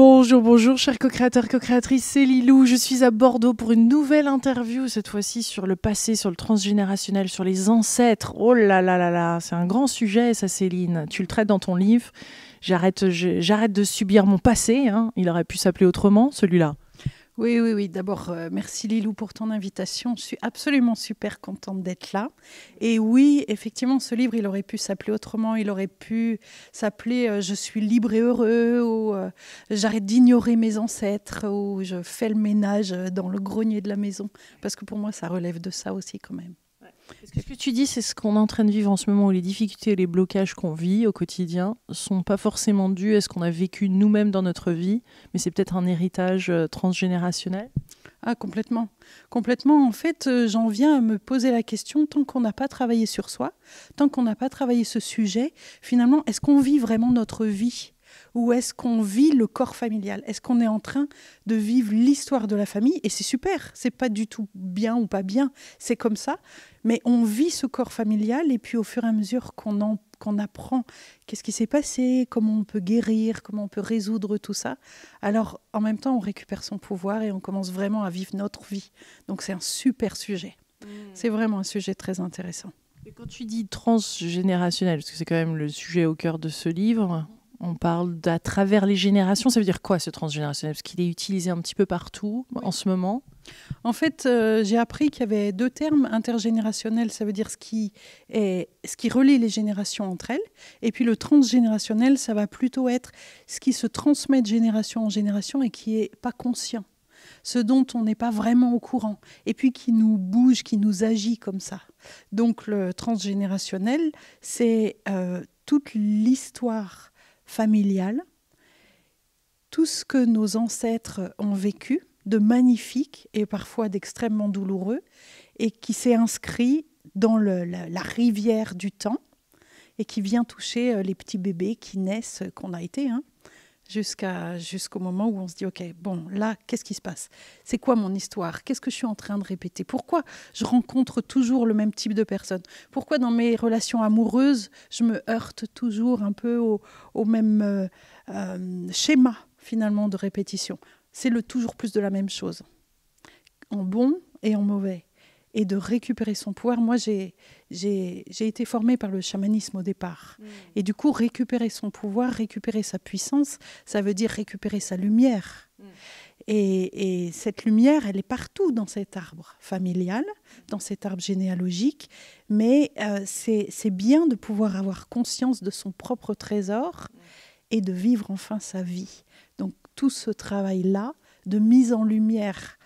Bonjour, bonjour, chers co-créateurs, co-créatrices, c'est Lilou. Je suis à Bordeaux pour une nouvelle interview, cette fois-ci sur le passé, sur le transgénérationnel, sur les ancêtres. Oh là là là là, c'est un grand sujet, ça, Céline. Tu le traites dans ton livre. J'arrête de subir mon passé, hein. Il aurait pu s'appeler autrement, celui-là. Oui. D'abord, merci Lilou pour ton invitation. Je suis absolument super contente d'être là. Et oui, effectivement, ce livre, il aurait pu s'appeler autrement. Il aurait pu s'appeler Je suis libre et heureux » ou J'arrête d'ignorer mes ancêtres » ou Je fais le ménage dans le grenier de la maison. Parce que pour moi, ça relève de ça aussi quand même. Est-ce que ce que tu dis, c'est ce qu'on est en train de vivre en ce moment, où les difficultés et les blocages qu'on vit au quotidien ne sont pas forcément dus à ce qu'on a vécu nous-mêmes dans notre vie, mais c'est peut-être un héritage transgénérationnel? Ah, complètement. Complètement. En fait, j'en viens à me poser la question, tant qu'on n'a pas travaillé sur soi, tant qu'on n'a pas travaillé ce sujet, finalement, est-ce qu'on vit vraiment notre vie ? Ou est-ce qu'on vit le corps familial ? Est-ce qu'on est en train de vivre l'histoire de la famille ? Et c'est super, c'est pas du tout bien ou pas bien, c'est comme ça. Mais on vit ce corps familial et puis au fur et à mesure qu'on apprend qu'est-ce qui s'est passé, comment on peut guérir, comment on peut résoudre tout ça, alors en même temps on récupère son pouvoir et on commence vraiment à vivre notre vie. Donc c'est un super sujet. C'est vraiment un sujet très intéressant. Et quand tu dis transgénérationnel, parce que c'est quand même le sujet au cœur de ce livre, on parle d'à travers les générations. Ça veut dire quoi, ce transgénérationnel? Parce qu'il est utilisé un petit peu partout en ce moment. En fait, j'ai appris qu'il y avait deux termes. Intergénérationnel, ça veut dire ce qui relie les générations entre elles. Et puis le transgénérationnel, ça va plutôt être ce qui se transmet de génération en génération et qui n'est pas conscient. Ce dont on n'est pas vraiment au courant. Et puis qui nous bouge, qui nous agit comme ça. Donc le transgénérationnel, c'est toute l'histoire familiale, tout ce que nos ancêtres ont vécu, de magnifique et parfois d'extrêmement douloureux, et qui s'est inscrit dans la rivière du temps et qui vient toucher les petits bébés qui naissent, qu'on a été, jusqu'au moment où on se dit « Ok, bon, là, qu'est-ce qui se passe? C'est quoi mon histoire? Qu'est-ce que je suis en train de répéter? Pourquoi je rencontre toujours le même type de personnes? Pourquoi dans mes relations amoureuses, je me heurte toujours un peu au même schéma, finalement, de répétition? C'est toujours plus de la même chose, en bon et en mauvais. Et de récupérer son pouvoir. Moi, j'ai été formée par le chamanisme au départ. Et du coup, récupérer son pouvoir, récupérer sa puissance, ça veut dire récupérer sa lumière. Et cette lumière, elle est partout dans cet arbre familial, dans cet arbre généalogique. Mais c'est bien de pouvoir avoir conscience de son propre trésor et de vivre enfin sa vie. Donc, tout ce travail-là de mise en lumière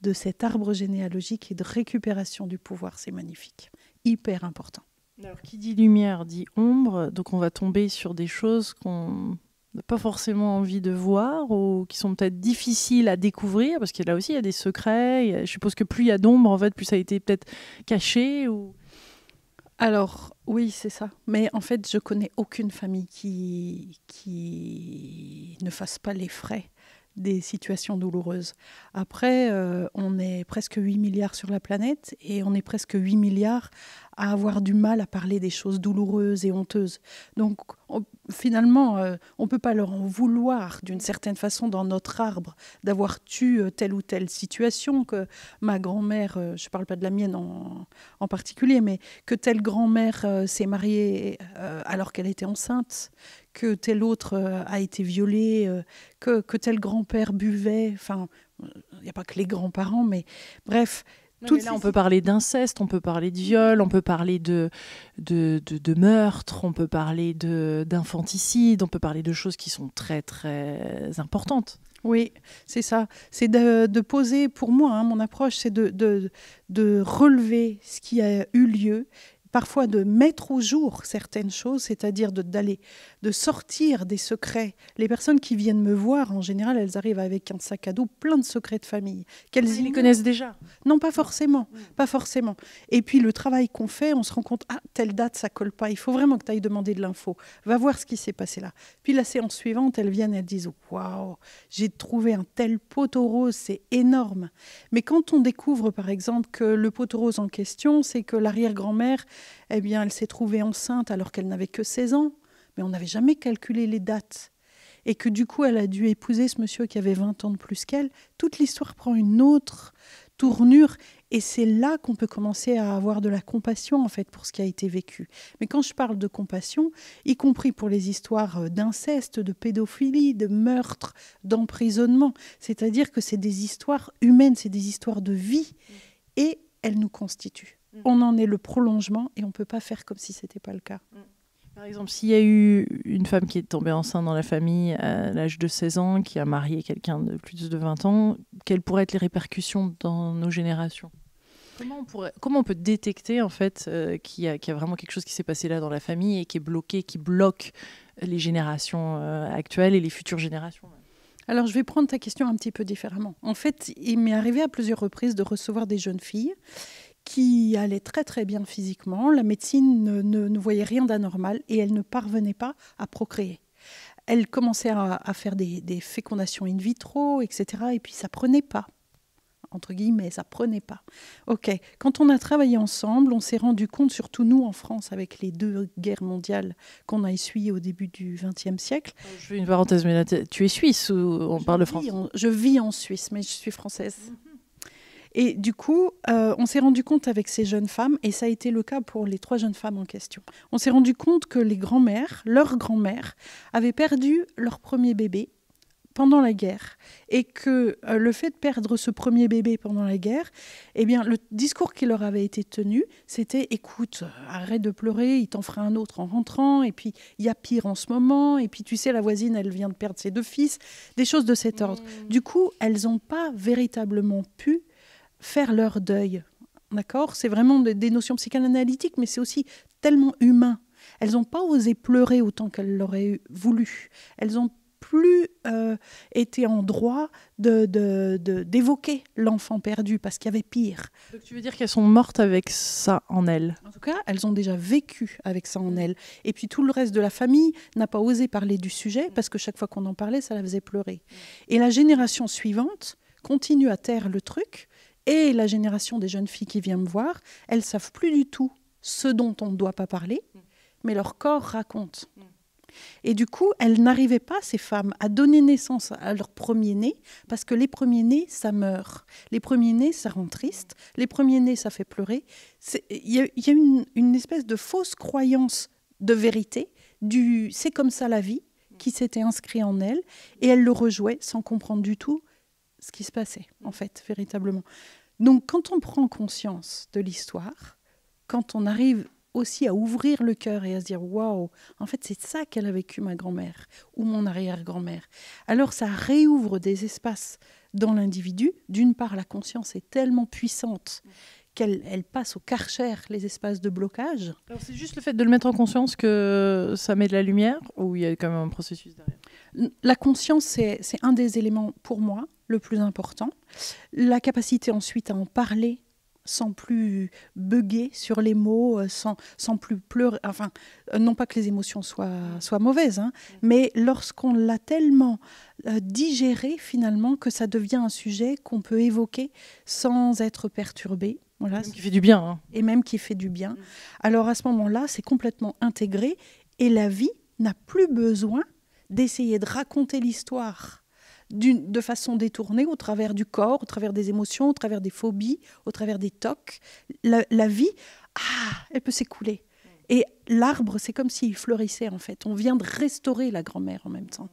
de cet arbre généalogique et de récupération du pouvoir, c'est magnifique, hyper important. Alors, qui dit lumière dit ombre, donc on va tomber sur des choses qu'on n'a pas forcément envie de voir ou qui sont peut-être difficiles à découvrir, parce que là aussi il y a des secrets. Je suppose que plus il y a d'ombre, en fait, plus ça a été peut-être caché ou... Alors, oui, c'est ça. Mais en fait, je connais aucune famille qui ne fasse pas les frais des situations douloureuses. Après, on est presque 8 milliards sur la planète et on est presque 8 milliards à avoir du mal à parler des choses douloureuses et honteuses. Donc, finalement, on ne peut pas leur en vouloir d'une certaine façon dans notre arbre d'avoir tué telle ou telle situation, que ma grand-mère, je ne parle pas de la mienne en particulier, mais que telle grand-mère s'est mariée alors qu'elle était enceinte, que tel autre a été violé, que tel grand-père buvait. Enfin, il n'y a pas que les grands-parents, mais bref. Mais là, on peut parler d'inceste, on peut parler de viol, on peut parler de meurtre, on peut parler d'infanticide, on peut parler de choses qui sont très, très importantes. Oui, c'est ça. C'est de poser, pour moi, mon approche, c'est de relever ce qui a eu lieu, parfois de mettre au jour certaines choses, c'est-à-dire de sortir des secrets. Les personnes qui viennent me voir, en général, elles arrivent avec un sac à dos plein de secrets de famille. Ils les connaissent déjà? Non, pas forcément. Pas forcément. Et puis le travail qu'on fait, on se rend compte, telle date, ça colle pas. Il faut vraiment que tu ailles demander de l'info. Va voir ce qui s'est passé là. Puis la séance suivante, elles viennent, elles disent, waouh, j'ai trouvé un tel poteau rose, c'est énorme. Mais quand on découvre, par exemple, que le poteau rose en question, c'est que l'arrière-grand-mère, eh bien, elle s'est trouvée enceinte alors qu'elle n'avait que 16 ans. Mais on n'avait jamais calculé les dates. et que du coup, elle a dû épouser ce monsieur qui avait 20 ans de plus qu'elle, toute l'histoire prend une autre tournure. Et c'est là qu'on peut commencer à avoir de la compassion, en fait, pour ce qui a été vécu. Mais quand je parle de compassion, y compris pour les histoires d'inceste, de pédophilie, de meurtre, d'emprisonnement, c'est-à-dire que c'est des histoires humaines, c'est des histoires de vie, et elles nous constituent. On en est le prolongement, et on ne peut pas faire comme si ce n'était pas le cas. Par exemple, s'il y a eu une femme qui est tombée enceinte dans la famille à l'âge de 16 ans, qui a marié quelqu'un de plus de 20 ans, quelles pourraient être les répercussions dans nos générations ? Comment on peut détecter en fait qu'il y a vraiment quelque chose qui s'est passé là dans la famille et qui est bloqué, qui bloque les générations actuelles et les futures générations ? Alors, je vais prendre ta question un petit peu différemment. En fait, il m'est arrivé à plusieurs reprises de recevoir des jeunes filles qui allaient très très bien physiquement. La médecine ne voyait rien d'anormal et elles ne parvenaient pas à procréer. Elles commençaient à faire des fécondations in vitro, etc. Et puis ça prenait pas. Entre guillemets, ça prenait pas. Ok, quand on a travaillé ensemble, on s'est rendu compte, surtout nous en France, avec les 2 guerres mondiales qu'on a essuyées au début du XXe siècle. Je fais une parenthèse, mais là, tu es suisse ou on parle de France ? Je vis en Suisse, mais je suis française. Et du coup, on s'est rendu compte avec ces jeunes femmes, et ça a été le cas pour les 3 jeunes femmes en question, on s'est rendu compte que les grands-mères, leurs grands-mères, avaient perdu leur premier bébé pendant la guerre, et que le fait de perdre ce premier bébé pendant la guerre, eh bien, le discours qui leur avait été tenu, c'était « Écoute, arrête de pleurer, il t'en fera un autre en rentrant, et puis il y a pire en ce moment, et puis tu sais, la voisine, elle vient de perdre ses 2 fils », des choses de cet ordre. Du coup, elles n'ont pas véritablement pu faire leur deuil. D'accord ? C'est vraiment des notions psychanalytiques, mais c'est aussi tellement humain. Elles n'ont pas osé pleurer autant qu'elles l'auraient voulu. Elles n'ont plus été en droit d'évoquer l'enfant perdu, parce qu'il y avait pire. Donc tu veux dire qu'elles sont mortes avec ça en elles ? En tout cas, elles ont déjà vécu avec ça en elles. Et puis tout le reste de la famille n'a pas osé parler du sujet, parce que chaque fois qu'on en parlait, ça la faisait pleurer. Et la génération suivante continue à taire le truc. Et la génération des jeunes filles qui viennent me voir, elles ne savent plus du tout ce dont on ne doit pas parler, mais leur corps raconte. Et du coup, elles n'arrivaient pas, ces femmes, à donner naissance à leur premier-né, parce que les premiers-nés, ça meurt. Les premiers-nés, ça rend triste. Les premiers-nés, ça fait pleurer. Il y a une espèce de fausse croyance de vérité, du « c'est comme ça la vie », qui s'était inscrit en elles, et elles le rejouaient sans comprendre du tout ce qui se passait, en fait, véritablement. Donc, quand on prend conscience de l'histoire, quand on arrive aussi à ouvrir le cœur et à se dire « Waouh, en fait, c'est ça qu'elle a vécu, ma grand-mère ou mon arrière-grand-mère », alors ça réouvre des espaces dans l'individu. D'une part, la conscience est tellement puissante qu'elle passe au Karcher, les espaces de blocage. Alors, c'est juste le fait de le mettre en conscience que ça met de la lumière, ou il y a quand même un processus derrière ? La conscience, c'est un des éléments, pour moi, le plus important. La capacité ensuite à en parler sans plus bugger sur les mots, sans plus pleurer. Enfin, non pas que les émotions soient mauvaises, hein, mais lorsqu'on l'a tellement digéré finalement que ça devient un sujet qu'on peut évoquer sans être perturbé. Voilà. Même qui fait du bien. Hein. Et même qui fait du bien. Alors à ce moment-là, c'est complètement intégré et la vie n'a plus besoin d'essayer de raconter l'histoire de façon détournée au travers du corps, au travers des émotions, au travers des phobies, au travers des tocs. La vie, elle peut s'écouler. Et l'arbre, c'est comme s'il fleurissait en fait. On vient de restaurer la grand-mère en même temps.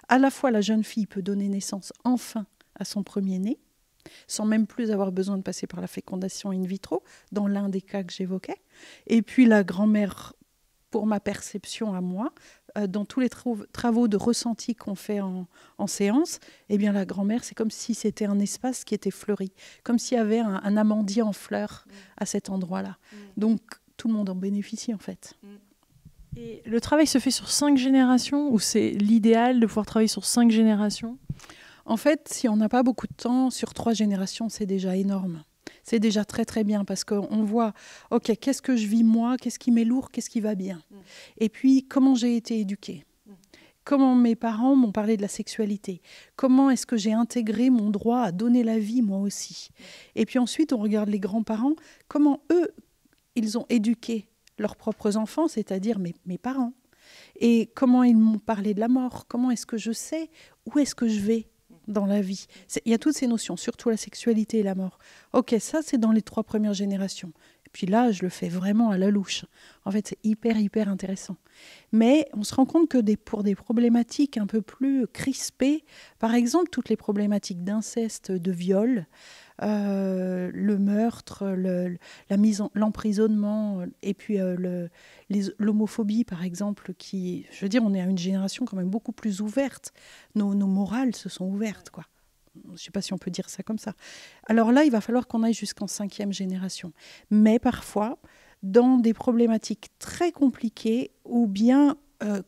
À la fois, la jeune fille peut donner naissance enfin à son premier-né, sans même plus avoir besoin de passer par la fécondation in vitro, dans l'un des cas que j'évoquais. Et puis la grand-mère, pour ma perception à moi, dans tous les travaux de ressenti qu'on fait en séance, eh bien la grand-mère, c'est comme si c'était un espace qui était fleuri, comme s'il y avait un amandier en fleurs à cet endroit-là. Donc tout le monde en bénéficie en fait. Et le travail se fait sur 5 générations, ou c'est l'idéal de pouvoir travailler sur 5 générations ? En fait, si on n'a pas beaucoup de temps, sur 3 générations, c'est déjà énorme. C'est déjà très très bien parce qu'on voit, ok, qu'est-ce que je vis moi, qu'est-ce qui m'est lourd, qu'est-ce qui va bien. Et puis, comment j'ai été éduquée. Comment mes parents m'ont parlé de la sexualité. Comment est-ce que j'ai intégré mon droit à donner la vie moi aussi. Et puis ensuite, on regarde les grands-parents, comment eux, ils ont éduqué leurs propres enfants, c'est-à-dire mes parents. Et comment ils m'ont parlé de la mort, comment est-ce que je sais où est-ce que je vais dans la vie. Il y a toutes ces notions, surtout la sexualité et la mort. Ok, ça c'est dans les 3 premières générations. Et puis là, je le fais vraiment à la louche. En fait, c'est hyper intéressant. Mais on se rend compte que pour des problématiques un peu plus crispées, par exemple, toutes les problématiques d'inceste, de viol, le meurtre, l'emprisonnement, et puis l'homophobie, par exemple, qui, je veux dire, on est à une génération quand même beaucoup plus ouverte. Nos morales se sont ouvertes, quoi. Je ne sais pas si on peut dire ça comme ça. Alors là, il va falloir qu'on aille jusqu'en 5e génération. Mais parfois, dans des problématiques très compliquées, ou bien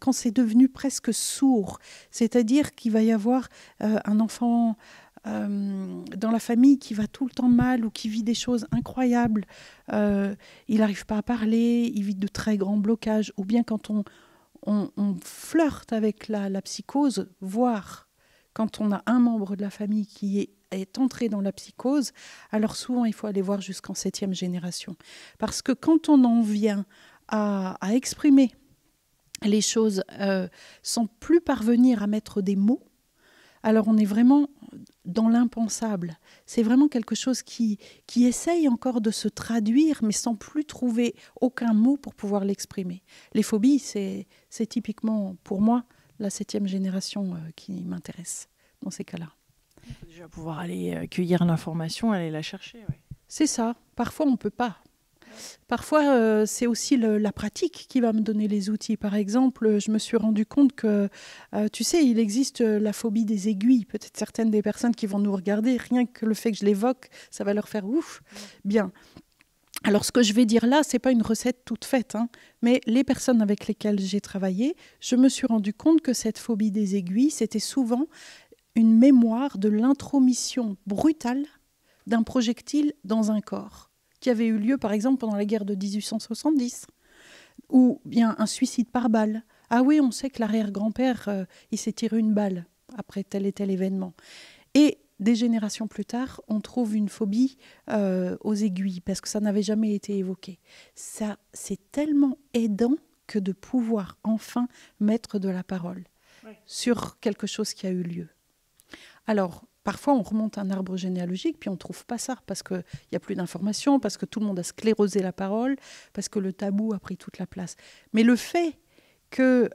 quand c'est devenu presque sourd, c'est-à-dire qu'il va y avoir un enfant dans la famille qui va tout le temps mal ou qui vit des choses incroyables, il n'arrive pas à parler, il vit de très grands blocages, ou bien quand on flirte avec la psychose, voire quand on a un membre de la famille qui est entré dans la psychose, alors souvent il faut aller voir jusqu'en 7e génération. Parce que quand on en vient à exprimer les choses sans plus parvenir à mettre des mots, alors on est vraiment dans l'impensable. C'est vraiment quelque chose qui essaye encore de se traduire, mais sans plus trouver aucun mot pour pouvoir l'exprimer. Les phobies, c'est typiquement, pour moi, la 7e génération qui m'intéresse dans ces cas-là. Il faut déjà pouvoir aller cueillir l'information, aller la chercher. Ouais. C'est ça. Parfois, on ne peut pas. Parfois, c'est aussi la pratique qui va me donner les outils. Par exemple, je me suis rendu compte que, tu sais, il existe la phobie des aiguilles. Peut-être certaines des personnes qui vont nous regarder, rien que le fait que je l'évoque, ça va leur faire ouf. Bien. Alors, ce que je vais dire là, ce n'est pas une recette toute faite, hein, mais les personnes avec lesquelles j'ai travaillé, je me suis rendu compte que cette phobie des aiguilles, c'était souvent une mémoire de l'intromission brutale d'un projectile dans un corps, qui avait eu lieu, par exemple, pendant la guerre de 1870, ou bien un suicide par balle. Ah oui, on sait que l'arrière-grand-père, il s'est tiré une balle après tel et tel événement. Et des générations plus tard, on trouve une phobie aux aiguilles, parce que ça n'avait jamais été évoqué. Ça, c'est tellement aidant que de pouvoir enfin mettre de la parole sur quelque chose qui a eu lieu. Alors, parfois, on remonte un arbre généalogique, puis on ne trouve pas ça, parce qu'il n'y a plus d'informations, parce que tout le monde a sclérosé la parole, parce que le tabou a pris toute la place. Mais le fait que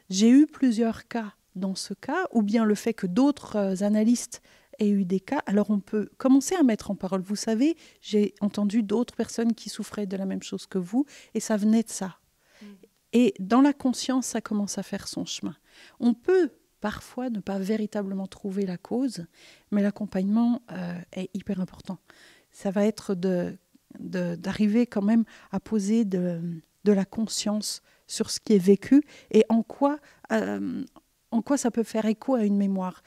j'ai eu plusieurs cas dans ce cas, ou bien le fait que d'autres analystes aient eu des cas, alors on peut commencer à mettre en parole. Vous savez, j'ai entendu d'autres personnes qui souffraient de la même chose que vous, et ça venait de ça. Et dans la conscience, ça commence à faire son chemin. On peut parfois ne pas véritablement trouver la cause, mais l'accompagnement est hyper important. Ça va être d'arriver quand même à poser de la conscience sur ce qui est vécu et en quoi ça peut faire écho à une mémoire.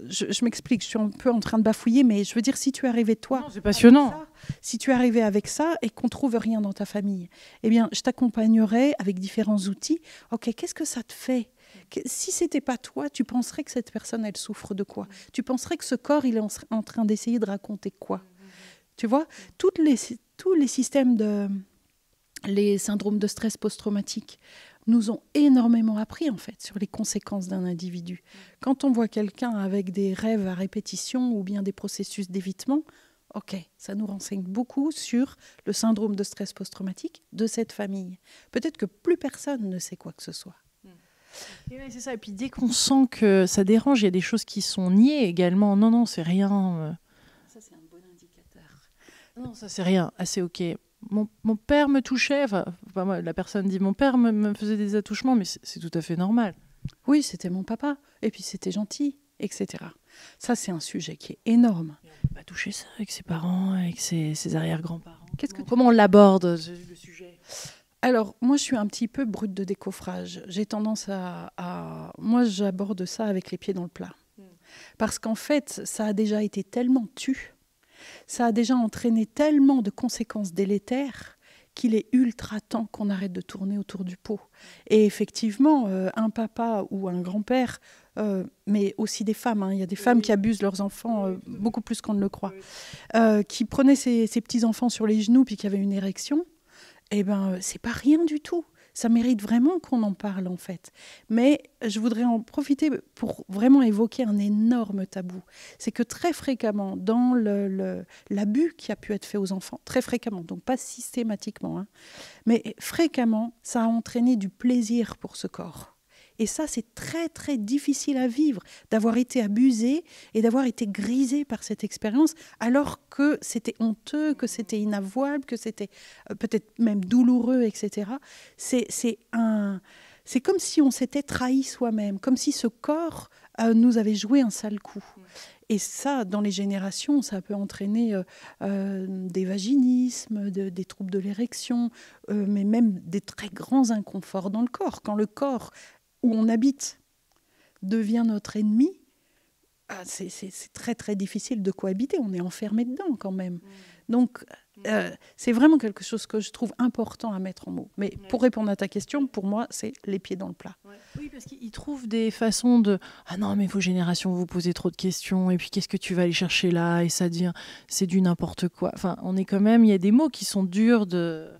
Je m'explique, je suis un peu en train de bafouiller, mais je veux dire, si tu es arrivé toi... Non, c'est passionnant. Si tu es arrivé avec ça et qu'on ne trouve rien dans ta famille, eh bien, je t'accompagnerai avec différents outils. Ok, qu'est-ce que ça te fait ? Si ce n'était pas toi, tu penserais que cette personne, elle souffre de quoi ? Tu penserais que ce corps, il est en train d'essayer de raconter quoi ? Tu vois, tous les systèmes les syndromes de stress post-traumatique nous ont énormément appris, en fait, sur les conséquences d'un individu. Quand on voit quelqu'un avec des rêves à répétition ou bien des processus d'évitement, ok, ça nous renseigne beaucoup sur le syndrome de stress post-traumatique de cette famille. Peut-être que plus personne ne sait quoi que ce soit. Et ouais, c'est ça. Et puis dès qu'on sent que ça dérange, il y a des choses qui sont niées également. Non, c'est rien. Ça, c'est un bon indicateur. Non, ça, c'est rien. Ah, c'est ok. Mon père me touchait. Enfin, la personne dit mon père me faisait des attouchements, mais c'est tout à fait normal. Oui, c'était mon papa. Et puis c'était gentil, etc. Ça, c'est un sujet qui est énorme. Et on ne peut pas toucher ça avec ses parents, avec ses arrière-grands-parents. Comment on l'aborde, le sujet ? Alors, moi, je suis un petit peu brute de décoffrage. J'ai tendance moi, j'aborde ça avec les pieds dans le plat. Parce qu'en fait, ça a déjà été tellement ça a déjà entraîné tellement de conséquences délétères qu'il est ultra temps qu'on arrête de tourner autour du pot. Et effectivement, un papa ou un grand-père, mais aussi des femmes, hein, il y a des femmes qui abusent leurs enfants beaucoup plus qu'on ne le croit, qui prenaient ses petits-enfants sur les genoux puis qui avaient une érection, eh ben, c'est pas rien du tout. Ça mérite vraiment qu'on en parle, en fait. Mais je voudrais en profiter pour vraiment évoquer un énorme tabou. C'est que très fréquemment, dans l'abus qui a pu être fait aux enfants, très fréquemment, donc pas systématiquement, hein, mais fréquemment, ça a entraîné du plaisir pour ce corps. Et ça, c'est très, très difficile à vivre, d'avoir été abusé et d'avoir été grisé par cette expérience, alors que c'était honteux, que c'était inavouable, que c'était peut-être même douloureux, etc. C'est comme si on s'était trahi soi-même, comme si ce corps nous avait joué un sale coup. Et ça, dans les générations, ça peut entraîner des vaginismes, des troubles de l'érection, mais même des très grands inconforts dans le corps. Quand le corps où on habite devient notre ennemi, c'est très très difficile de cohabiter, on est enfermé dedans quand même. Donc c'est vraiment quelque chose que je trouve important à mettre en mots. Mais pour répondre à ta question, pour moi, c'est les pieds dans le plat. Oui, parce qu'ils trouvent des façons de « Ah non, mais vos générations, vous posez trop de questions, et puis qu'est-ce que tu vas aller chercher là ?» Et ça devient, c'est du n'importe quoi. Enfin, on est quand même, il y a des mots qui sont durs de...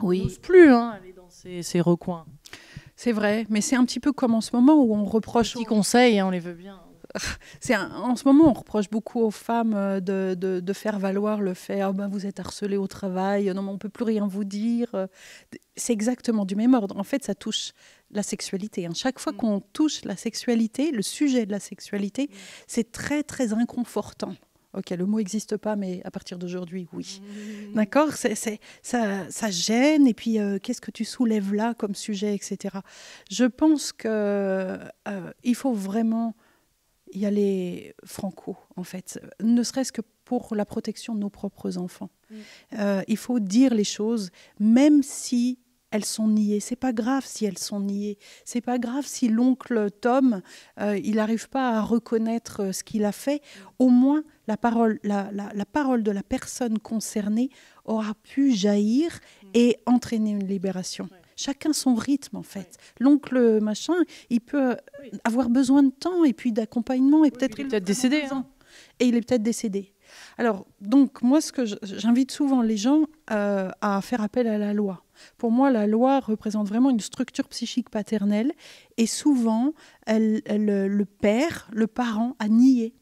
Oui. On n'ose plus aller dans ces recoins. C'est vrai, mais c'est un petit peu comme en ce moment où on reproche... Petits conseils, on les veut bien. En ce moment, on reproche beaucoup aux femmes de faire valoir le fait « vous êtes harcelées au travail, non, mais on ne peut plus rien vous dire ». C'est exactement du même ordre. En fait, ça touche la sexualité. Hein. Chaque fois qu'on touche la sexualité, le sujet de la sexualité, c'est très, très inconfortant. Ok, le mot n'existe pas, mais à partir d'aujourd'hui, oui. D'accord, ça gêne. Et puis, qu'est-ce que tu soulèves là comme sujet, etc. Je pense qu'il faut vraiment y aller franco, en fait. Ne serait-ce que pour la protection de nos propres enfants. Il faut dire les choses, même si elles sont niées. C'est pas grave si elles sont niées. C'est pas grave si l'oncle Tom, il n'arrive pas à reconnaître ce qu'il a fait. Au moins, la parole de la personne concernée aura pu jaillir et entraîner une libération. Chacun son rythme, en fait. L'oncle machin, il peut avoir besoin de temps et puis d'accompagnement. Et peut-être il est peut-être décédé. Et il est peut-être décédé. Alors, donc, moi, ce que j'invite souvent les gens à faire appel à la loi. Pour moi, la loi représente vraiment une structure psychique paternelle. Et souvent, le père, le parent, a nié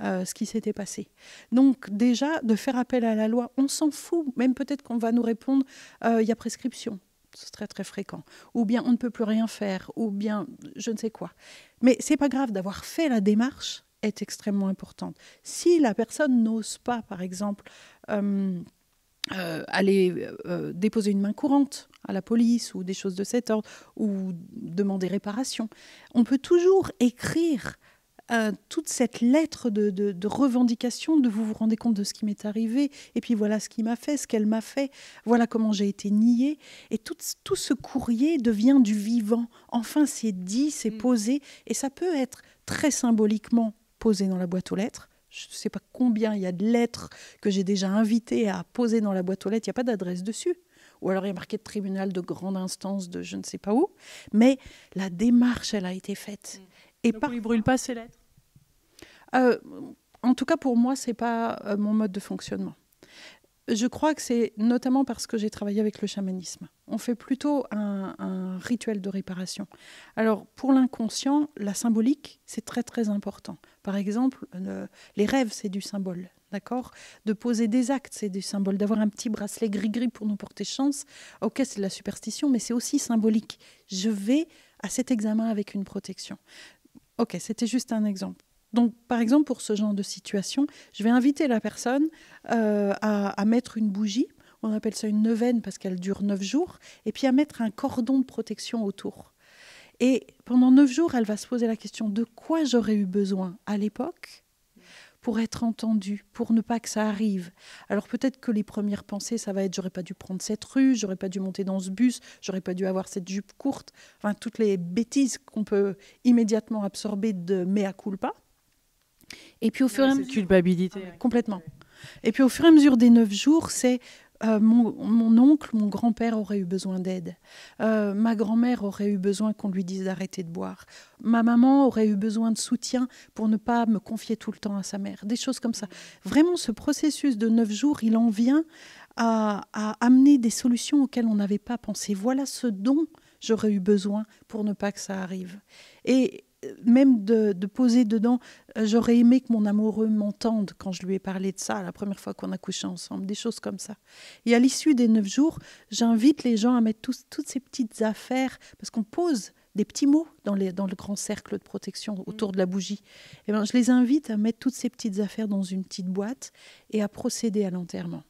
ce qui s'était passé. Donc déjà, de faire appel à la loi, on s'en fout. Même peut-être qu'on va nous répondre, il y a prescription. C'est très très fréquent. Ou bien on ne peut plus rien faire, ou bien je ne sais quoi. Mais c'est pas grave, d'avoir fait la démarche est extrêmement importante. Si la personne n'ose pas, par exemple, aller déposer une main courante à la police ou des choses de cet ordre, ou demander réparation, on peut toujours écrire toute cette lettre de revendication, de vous rendez compte de ce qui m'est arrivé, et puis voilà ce qu'il m'a fait, ce qu'elle m'a fait, voilà comment j'ai été niée. Et tout ce courrier devient du vivant. Enfin, c'est dit, c'est posé, et ça peut être très symboliquement posé dans la boîte aux lettres. Je ne sais pas combien il y a de lettres que j'ai déjà invitées à poser dans la boîte aux lettres, il n'y a pas d'adresse dessus. Ou alors il y a marqué de tribunal de grande instance de je ne sais pas où. Mais la démarche, elle a été faite. Et donc, il ne brûle pas ces lettres? En tout cas, pour moi, ce n'est pas mon mode de fonctionnement. Je crois que c'est notamment parce que j'ai travaillé avec le chamanisme. On fait plutôt un rituel de réparation. Alors, pour l'inconscient, la symbolique, c'est très, très important. Par exemple, les rêves, c'est du symbole. D'accord ? De poser des actes, c'est du symbole. D'avoir un petit bracelet gris-gris pour nous porter chance, ok, c'est de la superstition, mais c'est aussi symbolique. Je vais à cet examen avec une protection. Ok, c'était juste un exemple. Donc, par exemple, pour ce genre de situation, je vais inviter la personne à mettre une bougie, on appelle ça une neuvaine parce qu'elle dure 9 jours, et puis à mettre un cordon de protection autour. Et pendant 9 jours, elle va se poser la question de quoi j'aurais eu besoin à l'époque pour être entendue, pour ne pas que ça arrive. Alors peut-être que les premières pensées, ça va être j'aurais pas dû prendre cette rue, j'aurais pas dû monter dans ce bus, j'aurais pas dû avoir cette jupe courte, enfin toutes les bêtises qu'on peut immédiatement absorber de mea culpa. Et puis au fur et à mesure, culpabilité. Complètement. Et puis au fur et à mesure des 9 jours, c'est mon oncle, mon grand-père aurait eu besoin d'aide. Ma grand-mère aurait eu besoin qu'on lui dise d'arrêter de boire. Ma maman aurait eu besoin de soutien pour ne pas me confier tout le temps à sa mère. Des choses comme ça. Vraiment, ce processus de 9 jours, il en vient à amener des solutions auxquelles on n'avait pas pensé. Voilà ce dont j'aurais eu besoin pour ne pas que ça arrive. Et même de poser dedans, j'aurais aimé que mon amoureux m'entende quand je lui ai parlé de ça la première fois qu'on a couché ensemble, des choses comme ça. Et à l'issue des 9 jours, j'invite les gens à mettre toutes ces petites affaires, parce qu'on pose des petits mots dans le grand cercle de protection autour de la bougie. Et ben, je les invite à mettre toutes ces petites affaires dans une petite boîte et à procéder à l'enterrement.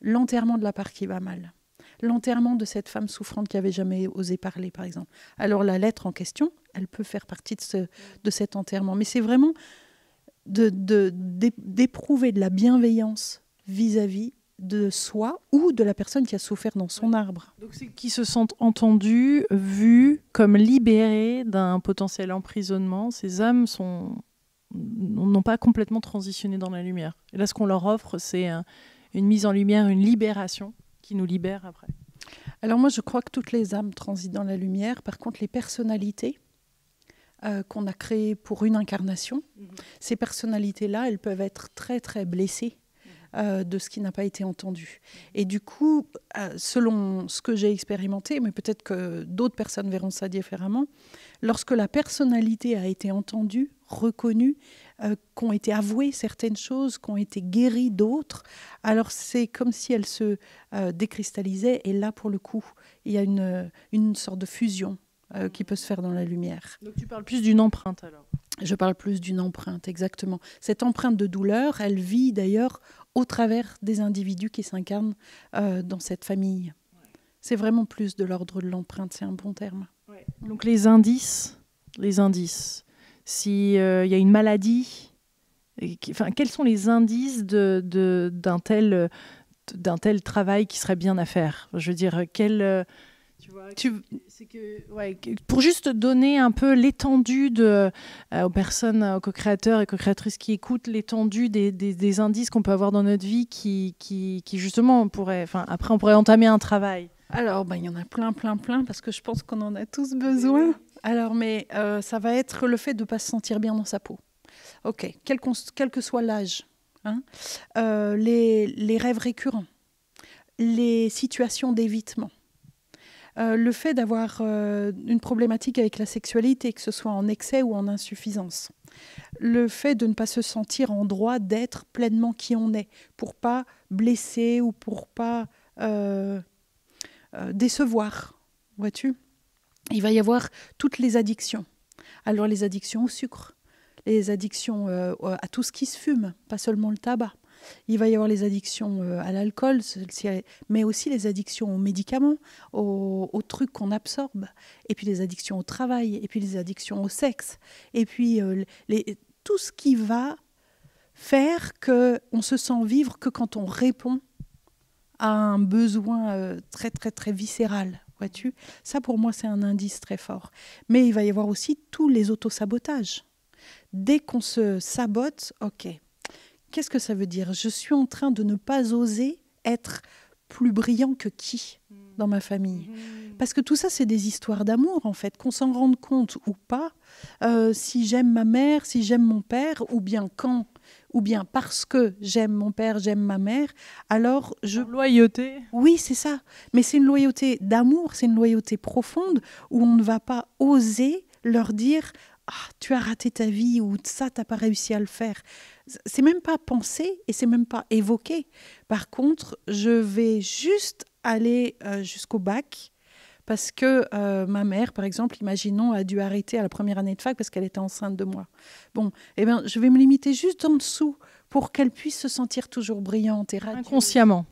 L'enterrement de la part qui va mal. L'enterrement de cette femme souffrante qui n'avait jamais osé parler, par exemple. Alors la lettre en question, elle peut faire partie de cet enterrement. Mais c'est vraiment d'éprouver de la bienveillance vis-à-vis de soi ou de la personne qui a souffert dans son arbre. Donc c'est qu'ils se sentent entendus, vus, comme libérés d'un potentiel emprisonnement. Ces âmes n'ont pas complètement transitionné dans la lumière. Et là, ce qu'on leur offre, c'est une mise en lumière, une libération qui nous libère après. Alors moi, je crois que toutes les âmes transitent dans la lumière. Par contre, les personnalités qu'on a créées pour une incarnation, ces personnalités-là, elles peuvent être très, très blessées de ce qui n'a pas été entendu. Et du coup, selon ce que j'ai expérimenté, mais peut-être que d'autres personnes verront ça différemment, lorsque la personnalité a été entendue, reconnue, qu'ont été avouées certaines choses, qu'ont été guéries d'autres, alors c'est comme si elle se décristallisait. Et là, pour le coup, il y a une sorte de fusion qui peut se faire dans la lumière. Donc tu parles plus d'une empreinte alors? Je parle plus d'une empreinte, exactement. Cette empreinte de douleur, elle vit d'ailleurs au travers des individus qui s'incarnent dans cette famille. Ouais. C'est vraiment plus de l'ordre de l'empreinte, c'est un bon terme. Ouais. Donc les indices. S'il y a une maladie, quels sont les indices d'un tel travail qui serait bien à faire? Je veux dire, pour juste donner un peu l'étendue aux personnes, aux co-créateurs et co-créatrices qui écoutent, l'étendue des indices qu'on peut avoir dans notre vie qui justement, après on pourrait entamer un travail. Alors, il y en a plein, parce que je pense qu'on en a tous besoin. Alors, mais ça va être le fait de ne pas se sentir bien dans sa peau. Ok, quel que soit l'âge, hein, les rêves récurrents, les situations d'évitement, le fait d'avoir une problématique avec la sexualité, que ce soit en excès ou en insuffisance, le fait de ne pas se sentir en droit d'être pleinement qui on est, pour pas blesser ou pour pas décevoir, vois-tu. Il va y avoir toutes les addictions. Alors les addictions au sucre, les addictions à tout ce qui se fume, pas seulement le tabac. Il va y avoir les addictions à l'alcool, mais aussi les addictions aux médicaments, aux trucs qu'on absorbe, et puis les addictions au travail, et puis les addictions au sexe, et puis tout ce qui va faire qu'on se sent vivre que quand on répond à un besoin très, très, très viscéral. Vois-tu ? Ça, pour moi, c'est un indice très fort. Mais il va y avoir aussi tous les autosabotages. Dès qu'on se sabote, ok, qu'est-ce que ça veut dire ? Je suis en train de ne pas oser être plus brillant que qui dans ma famille ? Parce que tout ça, c'est des histoires d'amour, en fait, qu'on s'en rende compte ou pas. Si j'aime ma mère, si j'aime mon père, ou bien parce que j'aime mon père, j'aime ma mère, alors Loyauté. Oui, c'est ça. Mais c'est une loyauté d'amour, c'est une loyauté profonde où on ne va pas oser leur dire « Ah, tu as raté ta vie » ou « ça, tu n'as pas réussi à le faire ». C'est même pas pensé et c'est même pas évoqué. Par contre, je vais juste aller jusqu'au bac parce que ma mère, par exemple, imaginons, a dû arrêter à la première année de fac parce qu'elle était enceinte de moi. Bon, je vais me limiter juste en dessous pour qu'elle puisse se sentir toujours brillante et radieuse. Inconsciemment.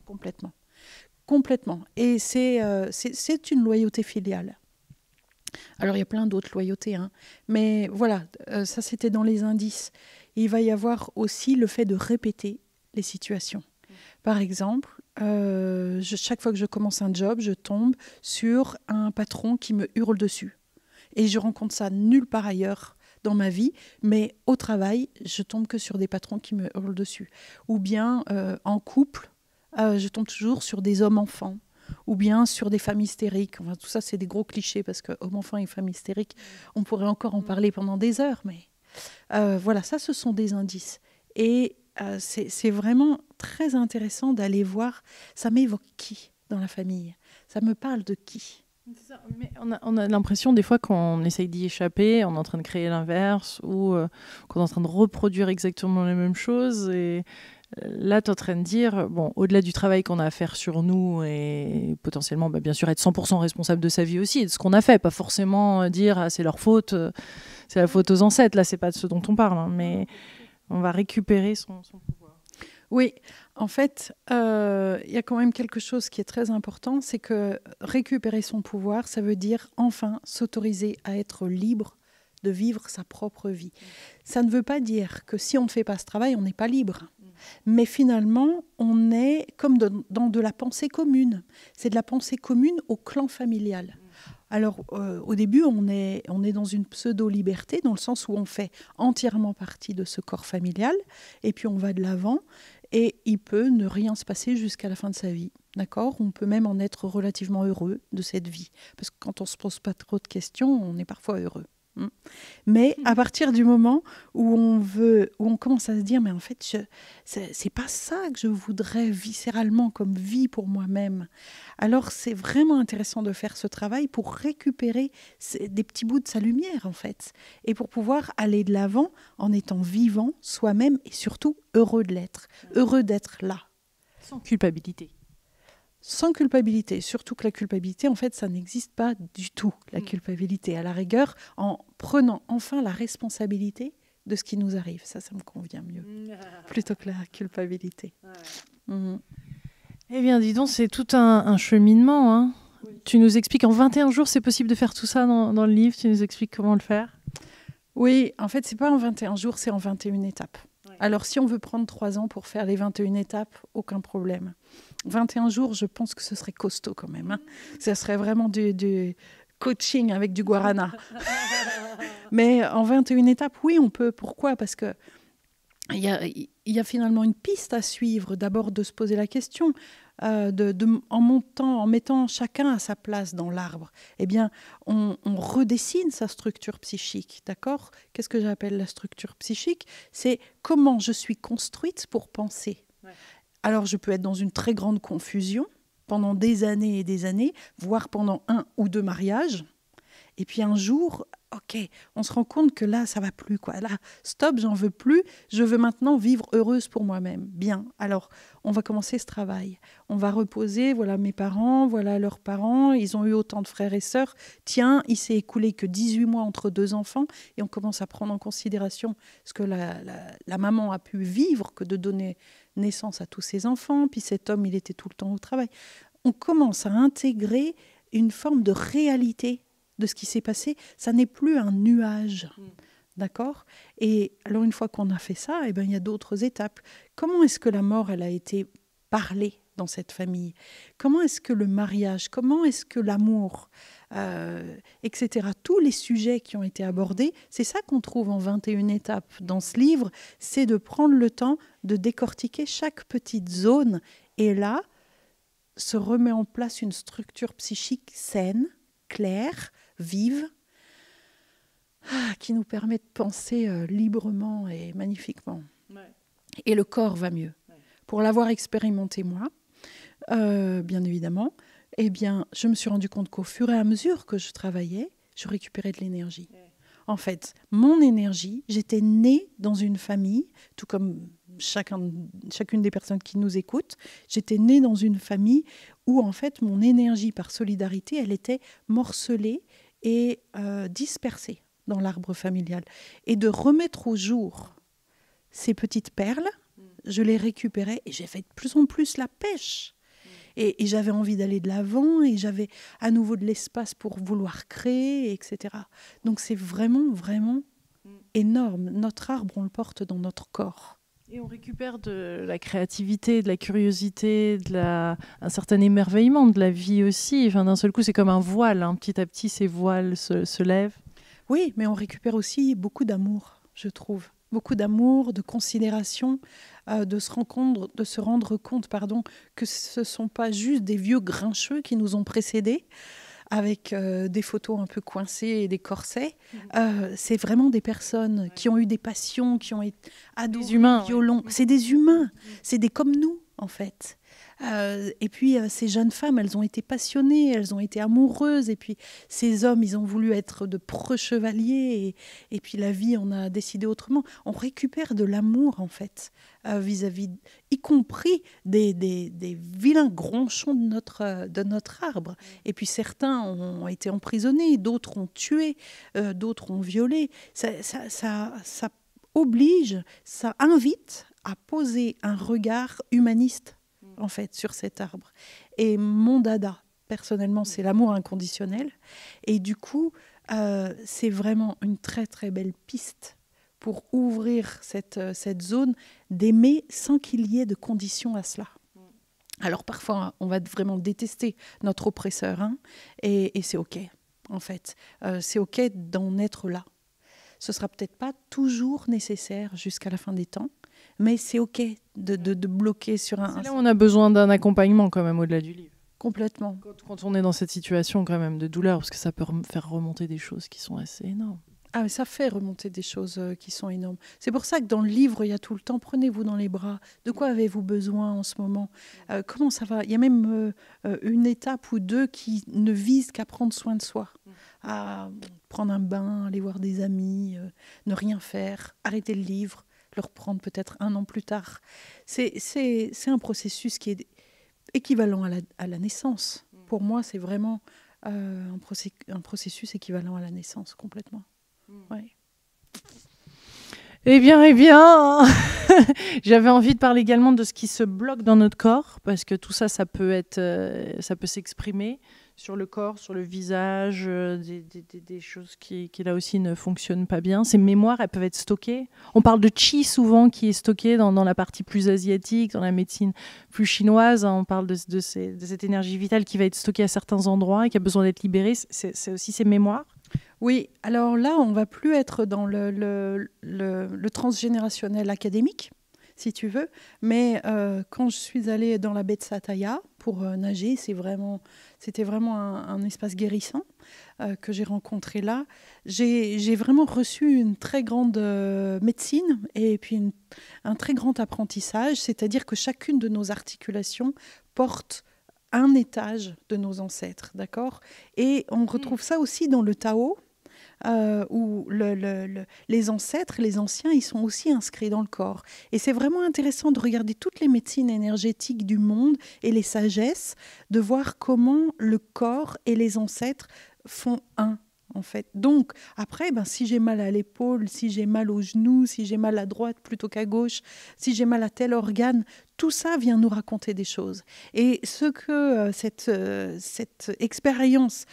Complètement. Et c'est une loyauté filiale. Alors, il y a plein d'autres loyautés, hein. Mais voilà, ça, c'était dans les indices. Il va y avoir aussi le fait de répéter les situations. Par exemple, chaque fois que je commence un job, je tombe sur un patron qui me hurle dessus. Et je rencontre ça nulle part ailleurs dans ma vie, mais au travail, je tombe que sur des patrons qui me hurlent dessus. Ou bien en couple, je tombe toujours sur des hommes-enfants ou bien sur des femmes hystériques. Enfin, tout ça, c'est des gros clichés parce que hommes-enfants et femmes hystériques, on pourrait encore en parler pendant des heures. Mais voilà, ça, ce sont des indices. Et c'est vraiment très intéressant d'aller voir, ça m'évoque qui dans la famille? Ça me parle de qui? Mais on a l'impression des fois qu'on essaye d'y échapper, on est en train de créer l'inverse ou qu'on est en train de reproduire exactement les mêmes choses. Et là, tu es en train de dire, bon, au-delà du travail qu'on a à faire sur nous et potentiellement, bien sûr, être 100% responsable de sa vie aussi et de ce qu'on a fait, pas forcément dire ah, c'est leur faute, c'est la faute aux ancêtres. Là, c'est pas de ce dont on parle, hein, mais on va récupérer son pouvoir. Oui, en fait, il y a quand même quelque chose qui est très important, c'est que récupérer son pouvoir, ça veut dire enfin s'autoriser à être libre de vivre sa propre vie. Ça ne veut pas dire que si on ne fait pas ce travail, on n'est pas libre. Mais finalement, on est comme dans de la pensée commune. C'est de la pensée commune au clan familial. Alors, au début, on est dans une pseudo-liberté, dans le sens où on fait entièrement partie de ce corps familial, et puis on va de l'avant, et il peut ne rien se passer jusqu'à la fin de sa vie. D'accord ? On peut même en être relativement heureux de cette vie. Parce que quand on ne se pose pas trop de questions, on est parfois heureux. Mais à partir du moment où on commence à se dire, mais en fait, c'est pas ça que je voudrais viscéralement comme vie pour moi-même. Alors, c'est vraiment intéressant de faire ce travail pour récupérer des petits bouts de sa lumière, en fait, et pour pouvoir aller de l'avant en étant vivant soi-même et surtout heureux de l'être, heureux d'être là. Sans culpabilité. Sans culpabilité, surtout que la culpabilité, en fait, ça n'existe pas du tout, la culpabilité. À la rigueur, en prenant enfin la responsabilité de ce qui nous arrive. Ça me convient mieux, plutôt que la culpabilité. Eh bien, dis donc, c'est tout un cheminement. Hein. Oui. Tu nous expliques, en 21 jours, c'est possible de faire tout ça dans le livre. Tu nous expliques comment le faire? Oui, en fait, c'est pas en 21 jours, c'est en 21 étapes. Ouais. Alors, si on veut prendre 3 ans pour faire les 21 étapes, aucun problème. 21 jours, je pense que ce serait costaud quand même. Hein. Ça serait vraiment du coaching avec du guarana. Mais en 21 étapes, oui, on peut. Pourquoi ? Parce que il y a finalement une piste à suivre. D'abord, de se poser la question, en mettant chacun à sa place dans l'arbre. Eh bien, on redessine sa structure psychique, d'accord ? Qu'est-ce que j'appelle la structure psychique ? C'est comment je suis construite pour penser. Ouais. Alors, je peux être dans une très grande confusion pendant des années et des années, voire pendant 1 ou 2 mariages. Et puis un jour, ok, on se rend compte que là, ça va plus, quoi. Là, stop, j'en veux plus. Je veux maintenant vivre heureuse pour moi-même. Bien. Alors, on va commencer ce travail. On va reposer. Voilà mes parents, voilà leurs parents. Ils ont eu autant de frères et sœurs. Tiens, il s'est écoulé que 18 mois entre 2 enfants. Et on commence à prendre en considération ce que la maman a pu vivre, que de donner naissance à tous ses enfants. Puis cet homme, il était tout le temps au travail. On commence à intégrer une forme de réalité de ce qui s'est passé. Ça n'est plus un nuage, d'accord ? Et alors, une fois qu'on a fait ça, eh ben, il y a d'autres étapes. Comment est-ce que la mort, elle a été parlée dans cette famille ? Comment est-ce que le mariage, comment est-ce que l'amour, etc. Tous les sujets qui ont été abordés, c'est ça qu'on trouve en 21 étapes dans ce livre, c'est de prendre le temps de décortiquer chaque petite zone. Et là, se remet en place une structure psychique saine, claire, vive, qui nous permet de penser librement et magnifiquement. Ouais. Et le corps va mieux. Ouais. Pour l'avoir expérimenté moi, bien évidemment, eh bien, je me suis rendu compte qu'au fur et à mesure que je travaillais, je récupérais de l'énergie. Ouais. En fait, mon énergie, j'étais née dans une famille, tout comme chacune des personnes qui nous écoutent, j'étais née dans une famille où, en fait, mon énergie par solidarité, elle était morcelée et dispersée dans l'arbre familial. Et de remettre au jour ces petites perles, je les récupérais et j'ai fait de plus en plus la pêche. Et j'avais envie d'aller de l'avant et j'avais à nouveau de l'espace pour vouloir créer, etc. Donc c'est vraiment, vraiment énorme. Notre arbre, on le porte dans notre corps. Et on récupère de la créativité, de la curiosité, un certain émerveillement de la vie aussi. Enfin, d'un seul coup, c'est comme un voile. Hein. Petit à petit, ces voiles se lèvent. Oui, mais on récupère aussi beaucoup d'amour, je trouve. beaucoup d'amour, de considération, de se rendre compte que ce ne sont pas juste des vieux grincheux qui nous ont précédés, avec des photos un peu coincées et des corsets. C'est vraiment des personnes qui ont eu des passions, qui ont été adorés, des humains, violons. C'est des humains, c'est des comme nous, en fait. Et puis, ces jeunes femmes, elles ont été passionnées, elles ont été amoureuses. Et puis, ces hommes, ils ont voulu être de preux chevaliers. Et puis, la vie, on a décidé autrement. On récupère de l'amour, en fait, vis-à-vis, y compris des vilains gronchons de notre arbre. Et puis, certains ont été emprisonnés, d'autres ont tué, d'autres ont violé. Ça oblige, ça invite à poser un regard humaniste, en fait, sur cet arbre. Et mon dada, personnellement, c'est l'amour inconditionnel. Et du coup, c'est vraiment une très, très belle piste pour ouvrir cette zone d'aimer sans qu'il y ait de conditions à cela. Alors, parfois, on va vraiment détester notre oppresseur, hein, et c'est OK, en fait. C'est OK d'en être là. Ce ne sera peut-être pas toujours nécessaire jusqu'à la fin des temps, mais c'est OK de bloquer sur un... C'est là où on a besoin d'un accompagnement quand même au-delà du livre. Complètement. Quand on est dans cette situation quand même de douleur, parce que ça peut faire remonter des choses qui sont assez énormes. Ah, mais ça fait remonter des choses qui sont énormes. C'est pour ça que dans le livre, il y a tout le temps, prenez-vous dans les bras. De quoi avez-vous besoin en ce moment? Comment ça va? Il y a même une étape ou deux qui ne visent qu'à prendre soin de soi. À prendre un bain, aller voir des amis, ne rien faire, arrêter le livre, le reprendre peut-être 1 an plus tard. C'est un processus qui est équivalent à la naissance. Pour moi, c'est vraiment un processus équivalent à la naissance, complètement. Ouais. Eh bien, j'avais envie de parler également de ce qui se bloque dans notre corps, parce que tout ça, ça peut s'exprimer sur le corps, sur le visage, des choses qui là aussi ne fonctionnent pas bien. Ces mémoires, elles peuvent être stockées. On parle de chi souvent, qui est stocké dans la partie plus asiatique, dans la médecine plus chinoise. On parle de cette énergie vitale qui va être stockée à certains endroits et qui a besoin d'être libérée. C'est aussi ces mémoires. Oui, alors là, on ne va plus être dans le transgénérationnel académique, si tu veux. Mais quand je suis allée dans la baie de Sathaya pour nager, c'était vraiment un espace guérissant que j'ai rencontré là. J'ai vraiment reçu une très grande médecine et puis un très grand apprentissage, c'est-à-dire que chacune de nos articulations porte un étage de nos ancêtres, d'accord? Et on retrouve ça aussi dans le Tao, où les ancêtres, les anciens, ils sont aussi inscrits dans le corps. Et c'est vraiment intéressant de regarder toutes les médecines énergétiques du monde et les sagesses, de voir comment le corps et les ancêtres font un, en fait. Donc, après, si j'ai mal à l'épaule, si j'ai mal au genou, si j'ai mal à droite plutôt qu'à gauche, si j'ai mal à tel organe, tout ça vient nous raconter des choses. Et ce que cette expérience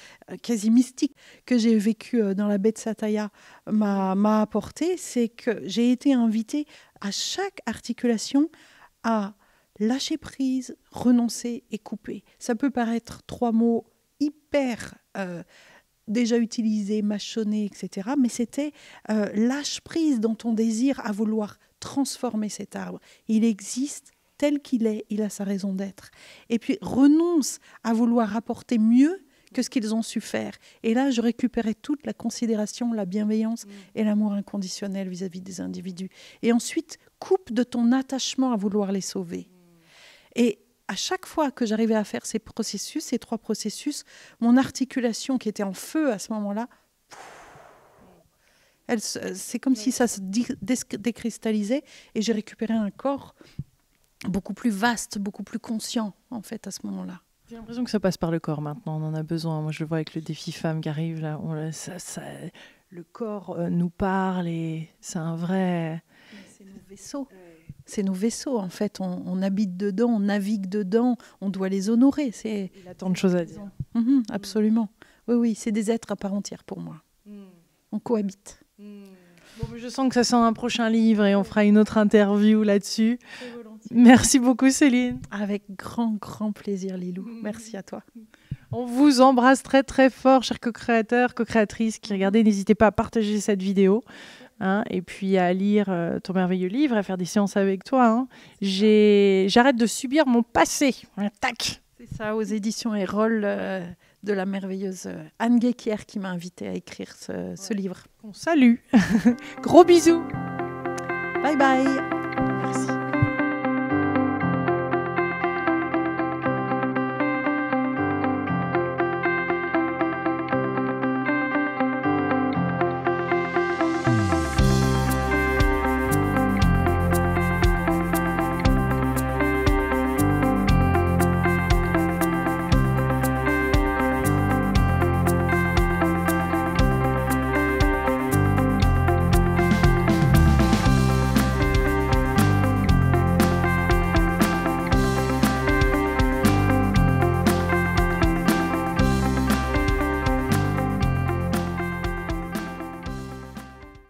quasi mystique que j'ai vécue dans la baie de Sathaya m'a apporté, c'est que j'ai été invitée à chaque articulation à lâcher prise, renoncer et couper. Ça peut paraître 3 mots hyper déjà utilisés, mâchonnés, etc. Mais c'était lâche prise dans ton désir à vouloir transformer cet arbre. Il existe tel qu'il est, il a sa raison d'être. Et puis renonce à vouloir apporter mieux que ce qu'ils ont su faire. Et là, je récupérais toute la considération, la bienveillance et l'amour inconditionnel vis-à-vis des individus. Et ensuite, coupe de ton attachement à vouloir les sauver. Et à chaque fois que j'arrivais à faire ces 3 processus, mon articulation qui était en feu à ce moment-là, c'est comme si ça se décristallisait et j'ai récupéré un corps beaucoup plus vaste, beaucoup plus conscient, en fait, à ce moment-là. J'ai l'impression que ça passe par le corps maintenant, on en a besoin. Moi, je le vois avec le défi femme qui arrive, là, le corps nous parle et c'est un vrai... C'est nos vaisseaux. C'est nos vaisseaux, en fait. On habite dedans, on navigue dedans, on doit les honorer. Il a tant de choses à dire. Absolument. Oui, c'est des êtres à part entière pour moi. On cohabite. Bon, je sens que ça sent un prochain livre et on fera une autre interview là-dessus. Merci beaucoup, Céline. Avec grand, grand plaisir, Lilou. Merci à toi. On vous embrasse très, très fort, chers co-créateurs, co-créatrices qui regardez. N'hésitez pas à partager cette vidéo. hein, et puis à lire ton merveilleux livre, à faire des séances avec toi. Hein. J'arrête de subir mon passé. Tac. C'est ça, aux éditions Erol, de la merveilleuse Anne Guéquier qui m'a invitée à écrire ce livre. On salue. Gros bisous. Bye bye. Merci.